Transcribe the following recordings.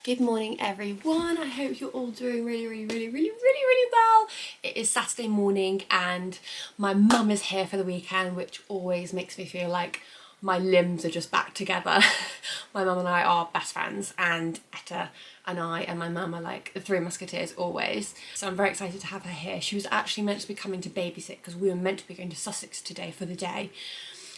Good morning everyone, I hope you're all doing really well. It is Saturday morning and my mum is here for the weekend, which always makes me feel like my limbs are just back together. My mum and I are best friends, and Etta and I and my mum are like the three musketeers always. So I'm very excited to have her here. She was actually meant to be coming to babysit because we were meant to be going to Sussex today for the day.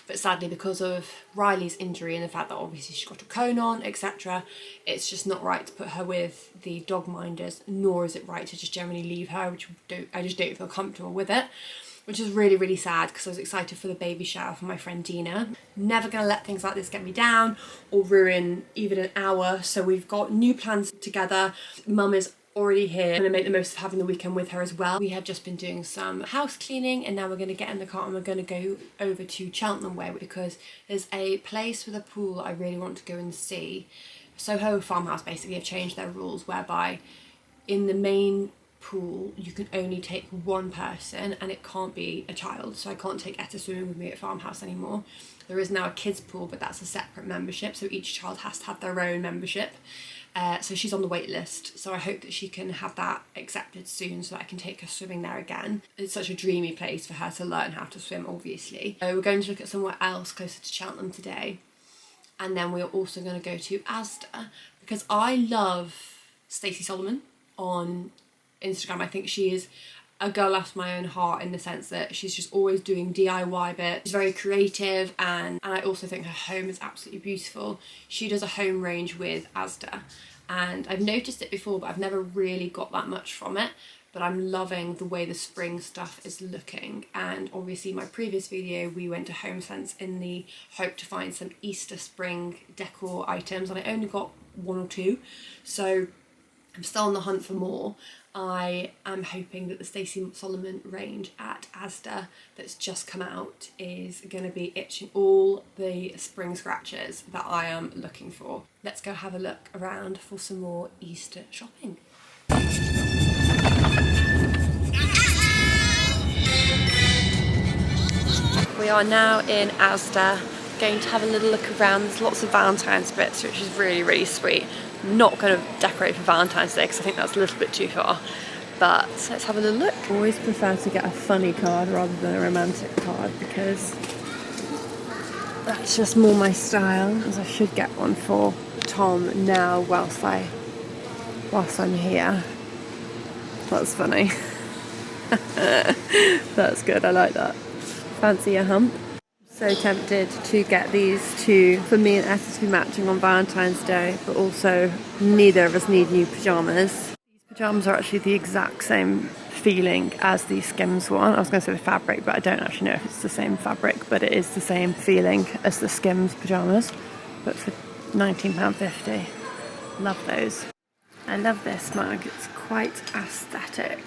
But sadly, because of Riley's injury and the fact that obviously she got a cone on, etc., it's just not right to put her with the dog minders, nor is it right to just generally leave her, which I just don't feel comfortable with it, which is really sad because I was excited for the baby shower for my friend Dina. Never going to let things like this get me down or ruin even an hour, so we've got new plans together. Mum is already here. I'm going to make the most of having the weekend with her as well. We have just been doing some house cleaning and now we're going to get in the car and we're going to go over to Cheltenham Way because there's a place with a pool I really want to go and see. Soho Farmhouse basically have changed their rules whereby in the main pool you can only take one person and it can't be a child, so I can't take Etta swimming with me at Farmhouse anymore. There is now a kids pool, but that's a separate membership, so each child has to have their own membership. So she's on the wait list, so I hope that she can have that accepted soon so that I can take her swimming there again. It's such a dreamy place for her to learn how to swim, obviously. So we're going to look at somewhere else closer to Cheltenham today, and then we're also going to go to Asda because I love Stacey Solomon on Instagram. I think she is a girl after my own heart in the sense that she's just always doing DIY bits. She's very creative, and I also think her home is absolutely beautiful. She does a home range with Asda and I've noticed it before but I've never really got that much from it, but I'm loving the way the spring stuff is looking. And obviously my previous video we went to HomeSense in the hope to find some Easter spring decor items and I only got one or two, so I'm still on the hunt for more. I am hoping that the Stacey Solomon range at Asda that's just come out is going to be itching all the spring scratches that I am looking for. Let's go have a look around for some more Easter shopping. We are now in Asda, going to have a little look around. There's lots of Valentine's bits, which is really sweet. Not going to decorate for Valentine's Day because I think that's a little bit too far, but let's have a little look. I always prefer to get a funny card rather than a romantic card because that's just more my style, as I should get one for Tom now whilst I'm here. That's funny. That's good, I like that. Fancy a hump? So tempted to get these two for me and Etta to be matching on Valentine's Day, but also neither of us need new pyjamas. These pyjamas are actually the exact same feeling as the Skims one. I was going to say the fabric, but I don't actually know if it's the same fabric, but it is the same feeling as the Skims pyjamas, but for £19.50. Love those. I love this mug, it's quite aesthetic.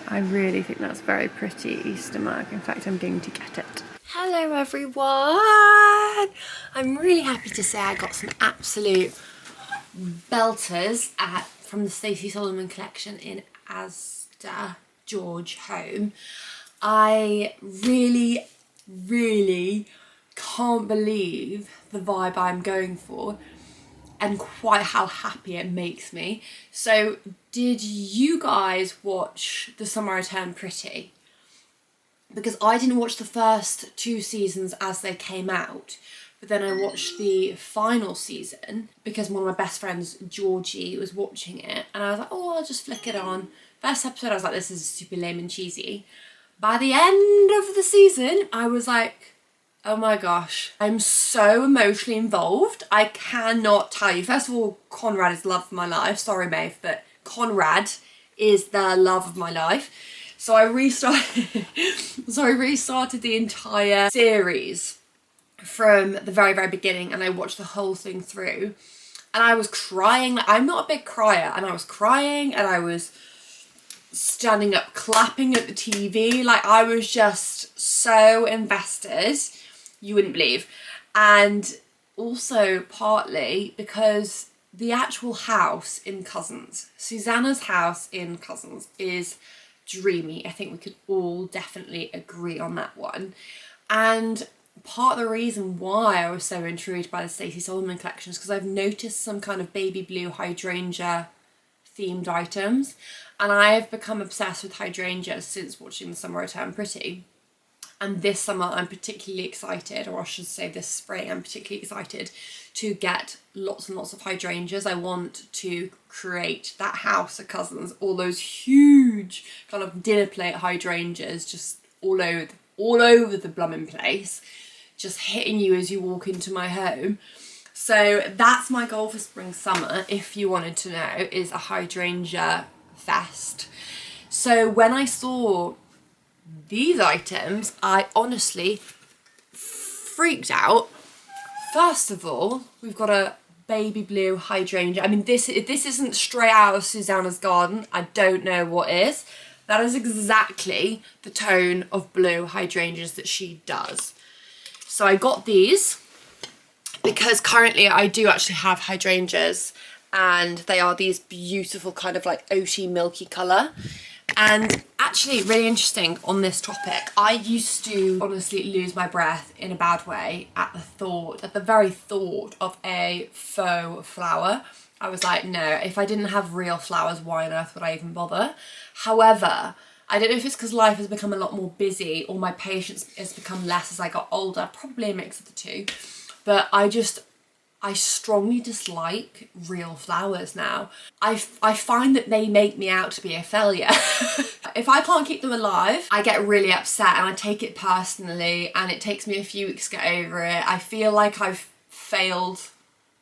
I really think that's very pretty Easter mug. In fact, I'm going to get it. Hello everyone! I'm really happy to say I got some absolute belters from the Stacey Solomon collection in Asda George Home. I really can't believe the vibe I'm going for and quite how happy it makes me. So did you guys watch The Summer I Turned Pretty? Because I didn't watch the first two seasons as they came out, but then I watched the final season because one of my best friends, Georgie, was watching it, and I was like, oh, I'll just flick it on. First episode I was like, this is super lame and cheesy. By the end of the season I was like, oh my gosh, I'm so emotionally involved. I cannot tell you. First of all, Conrad is the love of my life. Sorry Maeve, but Conrad is the love of my life. So I restarted the entire series from the very beginning and I watched the whole thing through and I was crying. Like, I'm not a big crier, and I was crying and I was standing up clapping at the TV. Like, I was just so invested, you wouldn't believe. And also partly because the actual house in Cousins, Susanna's house in Cousins, is dreamy. I think we could all definitely agree on that one. And part of the reason why I was so intrigued by the Stacey Solomon collection is because I've noticed some kind of baby blue hydrangea themed items, and I have become obsessed with hydrangeas since watching The Summer I Turned Pretty. And this summer I'm particularly excited, or I should say this spring, I'm particularly excited to get lots and lots of hydrangeas. I want to create that house of Cousins, all those huge kind of dinner plate hydrangeas just all over the blooming place, just hitting you as you walk into my home. So that's my goal for spring summer, if you wanted to know, is a hydrangea fest. So when I saw these items, I honestly freaked out. First of all, we've got a baby blue hydrangea. I mean, this isn't straight out of Susanna's garden. I don't know what is. That is exactly the tone of blue hydrangeas that she does. So I got these because currently I do actually have hydrangeas, and they are these beautiful kind of like oaty milky colour. And actually, really interesting on this topic, I used to honestly lose my breath in a bad way at the very thought of a faux flower. I was like, no, if I didn't have real flowers, why on earth would I even bother? However, I don't know if it's because life has become a lot more busy or my patience has become less as I got older, probably a mix of the two, but I strongly dislike real flowers now. I find that they make me out to be a failure. If I can't keep them alive, I get really upset and I take it personally, and it takes me a few weeks to get over it. I feel like I've failed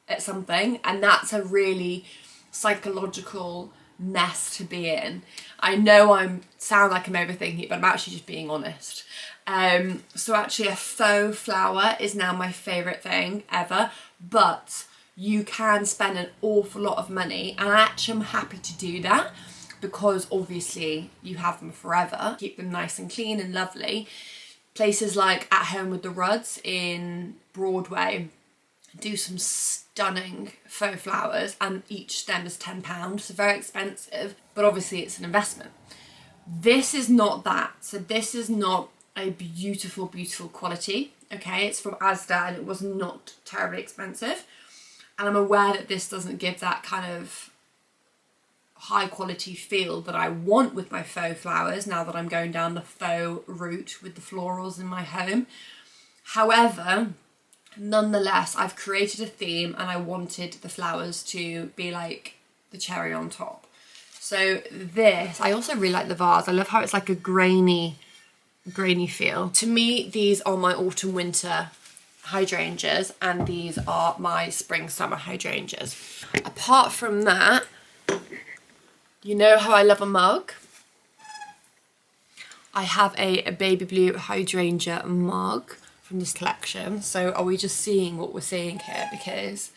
at something, and that's a really psychological mess to be in. I know I sound like I'm overthinking it, but I'm actually just being honest. So actually a faux flower is now my favourite thing ever, but you can spend an awful lot of money, and I actually am happy to do that because obviously you have them forever. Keep them nice and clean and lovely. Places like At Home with the Rudds in Broadway do some stunning faux flowers, and each stem is £10, so very expensive, but obviously it's an investment. This is not that. So this is not a beautiful, beautiful quality. Okay, it's from Asda and it was not terribly expensive. And I'm aware that this doesn't give that kind of high quality feel that I want with my faux flowers now that I'm going down the faux route with the florals in my home. However, nonetheless, I've created a theme and I wanted the flowers to be like the cherry on top. So this, I also really like the vase. I love how it's like a grainy feel. To me, these are my autumn winter hydrangeas, and these are my spring summer hydrangeas. Apart from that, you know how I love a mug? I have a baby blue hydrangea mug from this collection. So are we just seeing what we're seeing here? Because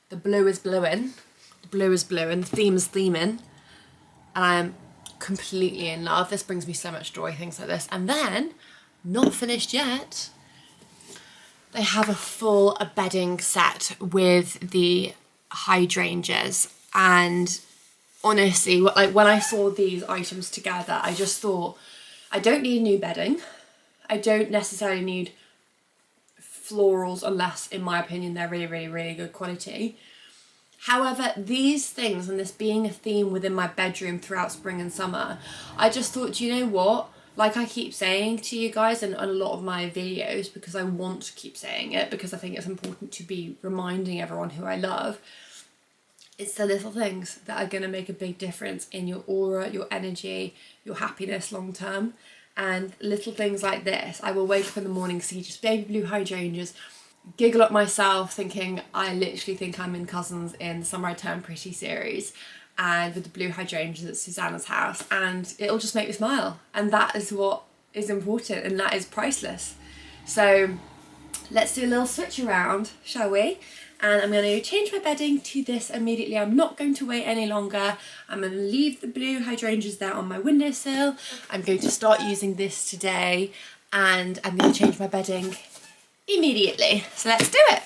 the blue is bluing, the blue is bluing, the theme is theming, and I am completely in love. This brings me so much joy, things like this. And then, not finished yet, they have a full bedding set with the hydrangeas. And honestly, like when I saw these items together, I just thought, I don't need new bedding. I don't necessarily need florals unless, in my opinion, they're really, really, really good quality. However, these things, and this being a theme within my bedroom throughout spring and summer, I just thought, do you know what? Like I keep saying to you guys in a lot of my videos, because I want to keep saying it, because I think it's important to be reminding everyone who I love, it's the little things that are going to make a big difference in your aura, your energy, your happiness long term. And little things like this, I will wake up in the morning, see just baby blue hydrangeas, giggle at myself thinking I literally think I'm in Cousins in the Summer I Turned Pretty series, and with the blue hydrangeas at Susanna's house, and it'll just make me smile. And that is what is important, and that is priceless. So let's do a little switch around, shall we? And I'm going to change my bedding to this immediately. I'm not going to wait any longer. I'm going to leave the blue hydrangeas there on my windowsill. I'm going to start using this today, and I'm going to change my bedding immediately. So let's do it.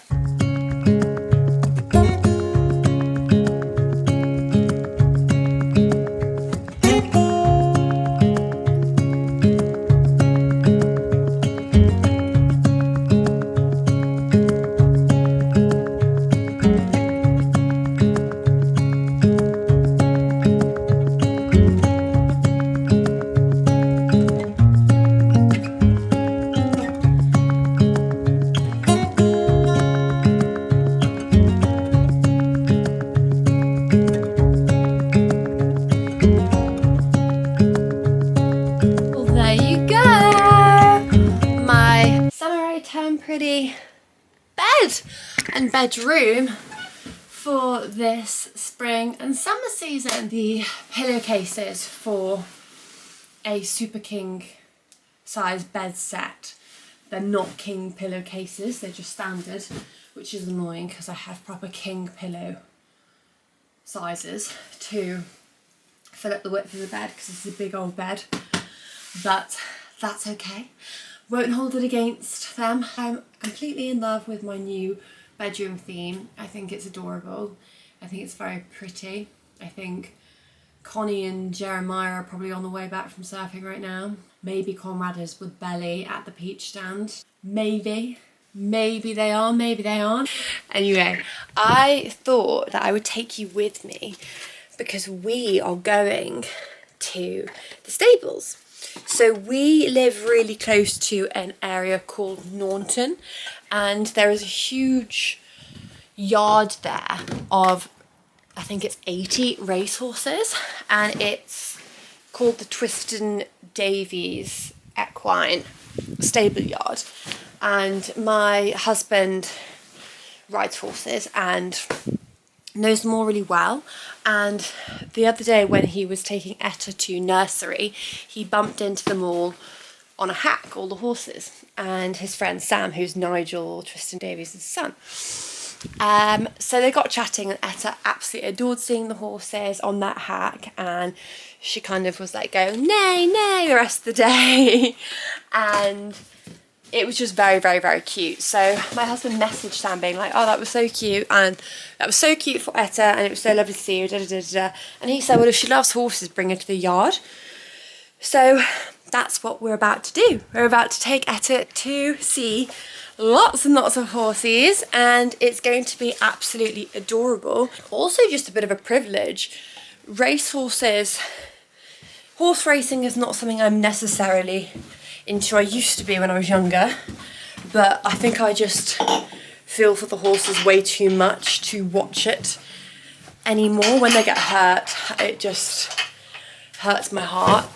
bedroom for this spring and summer season. The pillowcases for a super king size bed set. They're not king pillowcases, they're just standard, which is annoying because I have proper king pillow sizes to fill up the width of the bed because it's a big old bed, but that's okay. Won't hold it against them. I'm completely in love with my new bedroom theme. I think it's adorable. I think it's very pretty. I think Connie and Jeremiah are probably on the way back from surfing right now. Maybe Conrad is with Belly at the peach stand. Maybe. Maybe they are, maybe they aren't. Anyway, I thought that I would take you with me because we are going to the stables. So we live really close to an area called Naunton, and there is a huge yard there of, I think it's 80 racehorses, and it's called the Twiston Davies Equine Stable Yard. And my husband rides horses and knows them all really well, and the other day when he was taking Etta to nursery, he bumped into them all on a hack, all the horses, and his friend Sam, who's Nigel Tristan Davies' son. So they got chatting, and Etta absolutely adored seeing the horses on that hack, and she kind of was like going nay nay the rest of the day and it was just very, very, very cute. So my husband messaged Sam being like, oh, that was so cute, and that was so cute for Etta, and it was so lovely to see you, da, da, da, da. And he said, well, if she loves horses, bring her to the yard. So that's what we're about to do. We're about to take Etta to see lots and lots of horses, and it's going to be absolutely adorable. Also just a bit of a privilege. Racehorses, horse racing is not something I'm necessarily into. I used to be when I was younger, but I think I just feel for the horses way too much to watch it anymore. When they get hurt, it just hurts my heart,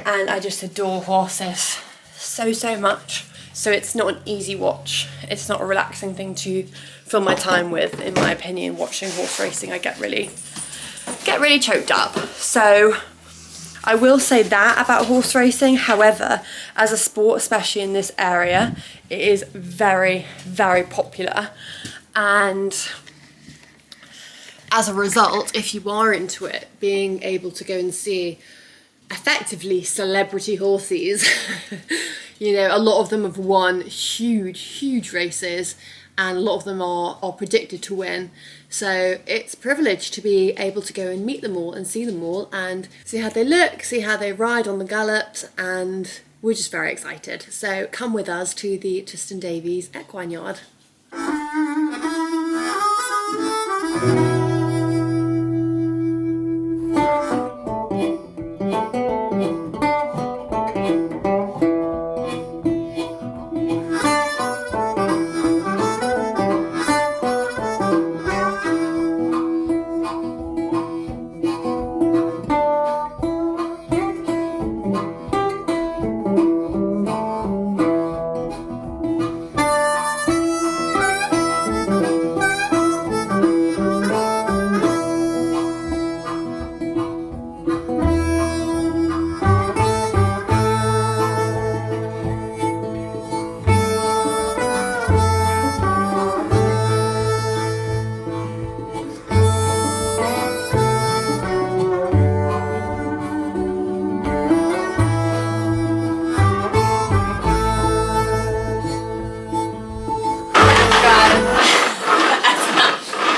and I just adore horses so, so much. So it's not an easy watch. It's not a relaxing thing to fill my time with, in my opinion. Watching horse racing, I get really choked up. So I will say that about horse racing. However, as a sport, especially in this area, it is very, very popular. And as a result, if you are into it, being able to go and see effectively celebrity horses, you know, a lot of them have won huge, huge races, and a lot of them are predicted to win. So it's a privilege to be able to go and meet them all and see them all and see how they look, see how they ride on the gallops, and we're just very excited. So come with us to the Tristan Davies Equine Yard.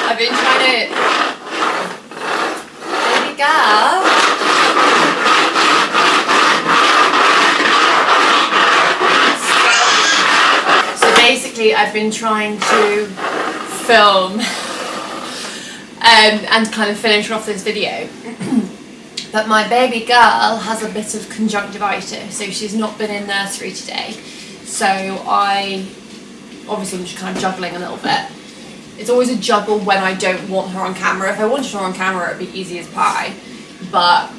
I've been trying to... Baby girl. So basically I've been trying to film and kind of finish off this video. But my baby girl has a bit of conjunctivitis, so she's not been in nursery today. So obviously I'm just kind of juggling a little bit. It's always a juggle when I don't want her on camera. If I wanted her on camera, it'd be easy as pie, but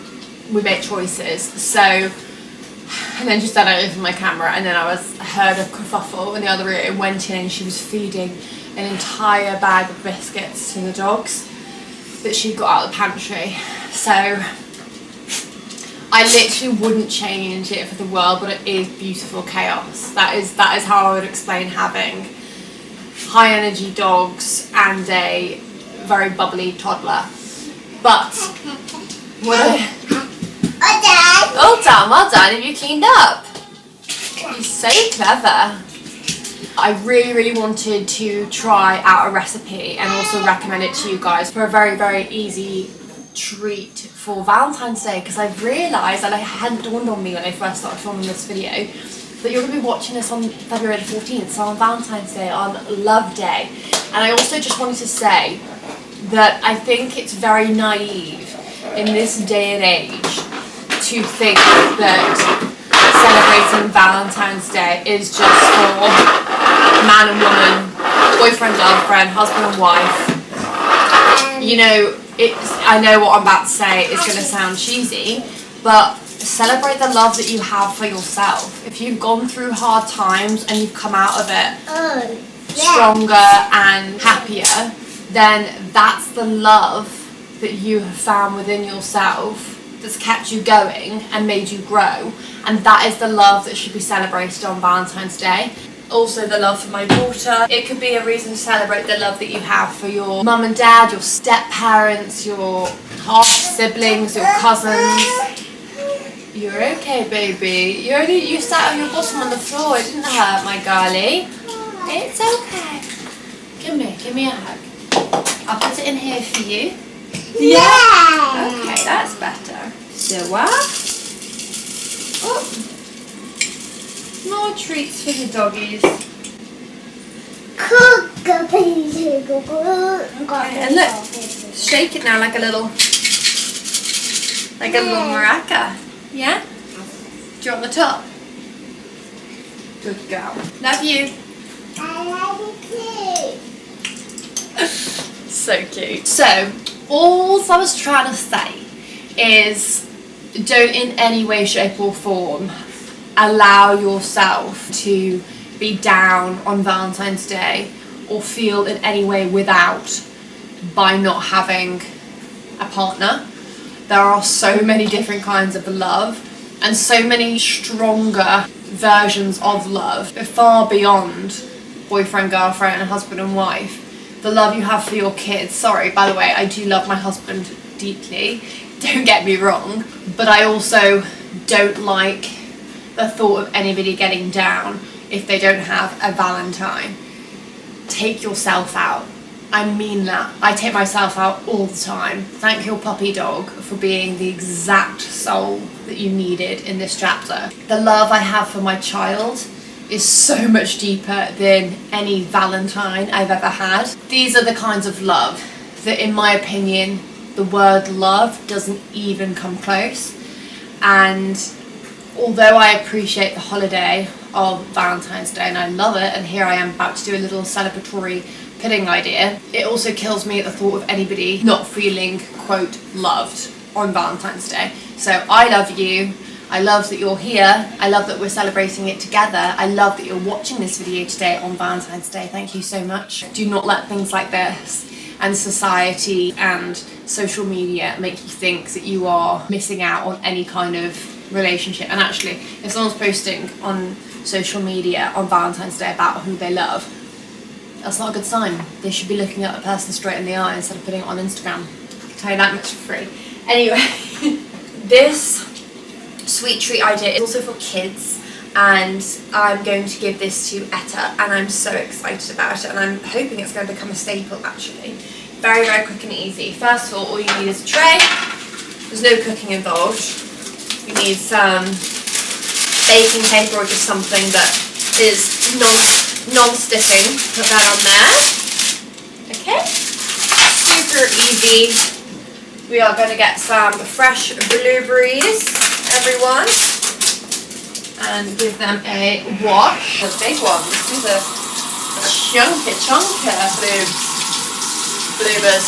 we make choices. So, and then she started over my camera, and then I heard a kerfuffle in the other room, went in, and she was feeding an entire bag of biscuits to the dogs that she got out of the pantry. So I literally wouldn't change it for the world, but it is beautiful chaos. That is how I would explain having high energy dogs and a very bubbly toddler. But well done, have you cleaned up? You're so clever. I really wanted to try out a recipe and also recommend it to you guys for a very easy treat for Valentine's Day, because I've realised, and it hadn't dawned on me when I first started filming this video, that you're going to be watching this on February the 14th, so on Valentine's Day, on Love Day. And I also just wanted to say that I think it's very naive in this day and age to think that celebrating Valentine's Day is just for man and woman, boyfriend, girlfriend, husband and wife. You know, I know what I'm about to say is going to sound cheesy, but celebrate the love that you have for yourself. If you've gone through hard times and you've come out of it stronger and happier, then that's the love that you have found within yourself that's kept you going and made you grow, and that is the love that should be celebrated on Valentine's Day. Also the love for my daughter. It could be a reason to celebrate the love that you have for your mum and dad, your step parents, your half siblings, your cousins. You're okay, baby. You sat on your bottom on the floor. It didn't hurt, my girlie. It's okay. Give me a hug. I'll put it in here for you. Yeah. Okay, that's better. So oh. More treats for the doggies. And look, shake it now like a little maraca. Yeah? Do you want the top? Good girl. Love you. I love you too. So cute. So, all I was trying to say is don't in any way, shape or form allow yourself to be down on Valentine's Day or feel in any way without by not having a partner. There are so many different kinds of love and so many stronger versions of love, far beyond boyfriend, girlfriend and husband and wife. The love you have for your kids. Sorry, by the way, I do love my husband deeply, don't get me wrong, but I also don't like the thought of anybody getting down if they don't have a Valentine. Take yourself out. I mean that. I take myself out all the time. Thank your puppy dog for being the exact soul that you needed in this chapter. The love I have for my child is so much deeper than any Valentine I've ever had. These are the kinds of love that, in my opinion, the word love doesn't even come close. And although I appreciate the holiday of Valentine's Day and I love it, and here I am about to do a little celebratory pudding idea, it also kills me at the thought of anybody not feeling, quote, loved on Valentine's Day. So I love you. I love that you're here. I love that we're celebrating it together. I love that you're watching this video today on Valentine's Day. Thank you so much. Do not let things like this and society and social media make you think that you are missing out on any kind of relationship. And actually, if someone's posting on social media on Valentine's Day about who they love, that's not a good sign. They should be looking at a person straight in the eye instead of putting it on Instagram. I can tell you that much for free. Anyway, this sweet treat idea is also for kids, and I'm going to give this to Etta, and I'm so excited about it, and I'm hoping it's going to become a staple actually. Very quick and easy. First of all you need is a tray. There's no cooking involved. You need some baking paper or just something that is non-sticking. Put that on there. Okay. Super easy. We are going to get some fresh blueberries, everyone, and give them a wash. The big ones. These are chunky bluebers.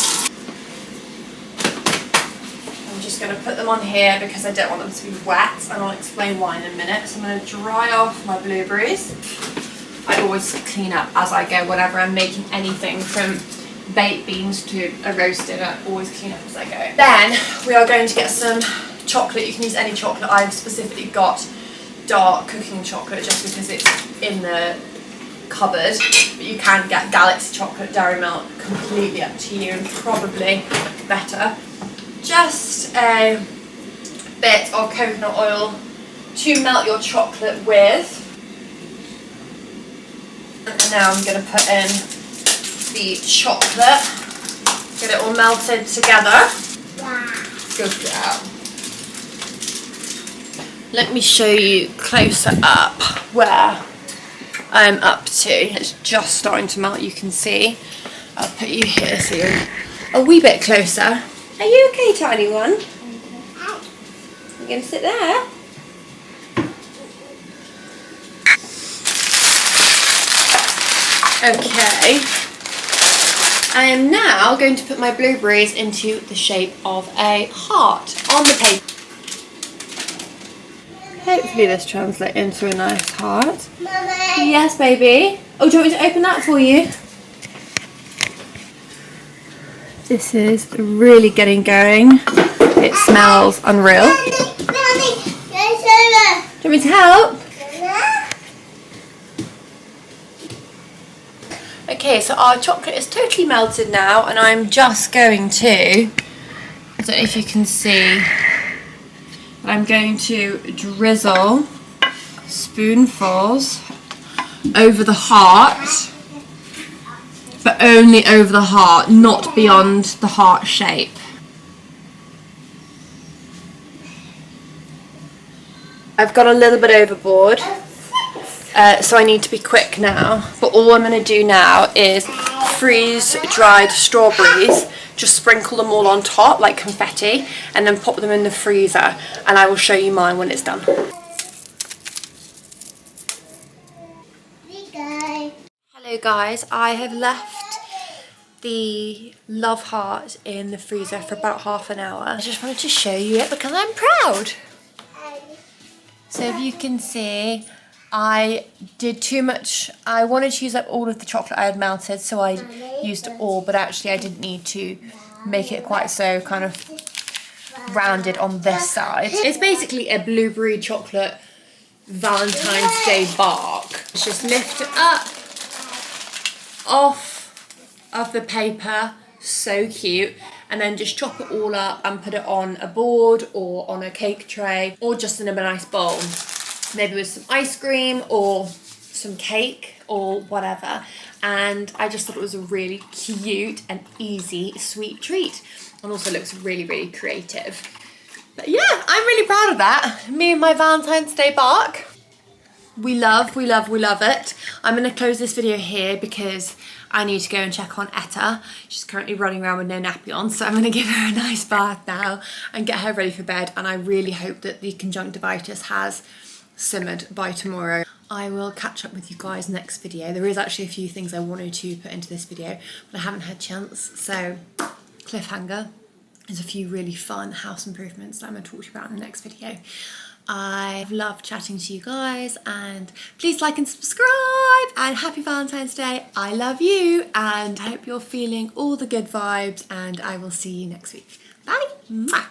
I'm just going to put them on here because I don't want them to be wet, and I'll explain why in a minute. So I'm going to dry off my blueberries. I always clean up as I go whenever I'm making anything from baked beans to a roasted. I always clean up as I go. Then we are going to get some chocolate. You can use any chocolate. I've specifically got dark cooking chocolate just because it's in the cupboard, but you can get Galaxy chocolate, dairy milk, completely up to you, and probably better. Just a bit of coconut oil to melt your chocolate with. And now I'm going to put in the chocolate, get it all melted together. Good girl. Let me show you closer up where I'm up to. It's just starting to melt, you can see. I'll put you here so you're a wee bit closer. Are you okay, tiny one? You're going to sit there? Okay. I am now going to put my blueberries into the shape of a heart on the paper. Hopefully this translates into a nice heart. Mama. Yes, baby. Oh, do you want me to open that for you? This is really getting going. It smells unreal. Do you want me to help? Okay, so our chocolate is totally melted now, and I'm just going to, I don't know if you can see, I'm going to drizzle spoonfuls over the heart, but only over the heart, not beyond the heart shape. I've got a little bit overboard, so I need to be quick now, but all I'm going to do now is freeze dried strawberries. Just sprinkle them all on top like confetti and then pop them in the freezer, and I will show you mine when it's done. Hello guys, I have left the love heart in the freezer for about half an hour. I just wanted to show you it because I'm proud. So if you can see, I did too much. I wanted to use up all of the chocolate I had melted, so I used it all, but actually I didn't need to make it quite so kind of rounded on this side. It's basically a blueberry chocolate Valentine's Day bark. Just lift it up off of the paper, so cute, and then just chop it all up and put it on a board or on a cake tray or just in a nice bowl. Maybe with some ice cream or some cake or whatever, and I just thought it was a really cute and easy sweet treat, and also looks really, really creative. But yeah, I'm really proud of that. Me and my Valentine's Day bark. We love it. I'm going to close this video here because I need to go and check on Etta. She's currently running around with no nappy on, so I'm going to give her a nice bath now and get her ready for bed, and I really hope that the conjunctivitis has simmered by tomorrow. I will catch up with you guys next video. There is actually a few things I wanted to put into this video, but I haven't had a chance, so cliffhanger. There's a few really fun house improvements that I'm going to talk to you about in the next video. I've loved chatting to you guys, and please like and subscribe, and happy Valentine's Day. I love you, and I hope you're feeling all the good vibes, and I will see you next week. Bye! Mwah.